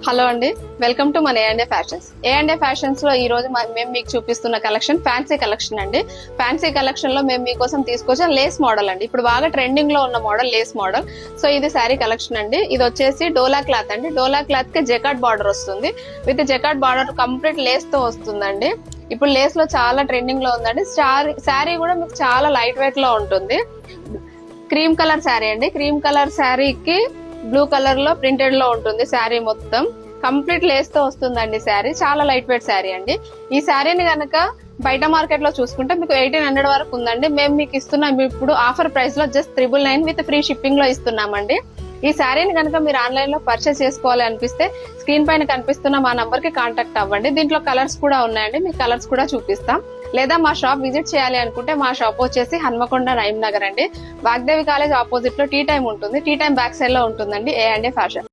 Hello అండి, welcome to మన ఏ&ఏ fashions. ఏ&ఏ fashions లో ఈ రోజు మేము మీకు చూపిస్తున్న కలెక్షన్ ఫ్యాన్సీ కలెక్షన్ అండి. ఫ్యాన్సీ కలెక్షన్ లో మేము మీకోసం తీసుకొచ్చిన లేస్ మోడల్ అండి. ఇప్పుడు బాగా ట్రెండింగ్ లో ఉన్న మోడల్ లేస్ మోడల్. సో ఇది శారీ కలెక్షన్ అండి. ఇది వచ్చేసి డోలా క్లాత్ అండి. డోలా క్లాత్ కి జకార్డ్ బార్డర్ వస్తుంది. With jacquard border complete lace తో వస్తుందండి. ఇప్పుడు లేస్ లో చాలా ట్రెండింగ్ లో ఉందండి. శారీ కూడా మీకు చాలా లైట్ వెయిట్ లో ఉంటుంది. క్రీమ్ కలర్ శారీ అండి. క్రీమ్ కలర్ శారీకి బ్లూ కలర్ లో ప్రింటెడ్ లో ఉంటుంది. శారీ మొత్తం కంప్లీట్ లేస్ తో వస్తుందండి. శారీ చాలా లైట్ వెయిట్ శారీ అండి. ఈ శారీని గనక బయట మార్కెట్ లో చూసుకుంటే మీకు 1800 వరకు ఉందండి. మేము మీకు ఇస్తున్నాం ఇప్పుడు ఆఫర్ ప్రైస్ లో జస్ట్ 999 విత్ ఫ్రీ షిప్పింగ్ లో ఇస్తున్నామండి. ఈ శారీని కనుక మీరు ఆన్లైన్ లో పర్చేస్ చేసుకోవాలి అనిపిస్తే స్క్రీన్ పైన కనిపిస్తున్న మా నంబర్ కి కాంటాక్ట్ అవ్వండి. దీంట్లో కలర్స్ కూడా ఉన్నాయండి. మీకు కలర్స్ కూడా చూపిస్తాం. లేదా మా షాప్ విజిట్ చేయాలి అనుకుంటే మా షాప్ వచ్చేసి హన్మకొండ నగర్ అండి. వాగ్దేవి కాలేజ్ ఆపోజిట్ లో టీ టైం ఉంటుంది. టీ టైం బ్యాక్ సైడ్ లో ఉంటుందండి ఏ&ఏ ఫ్యాషన్.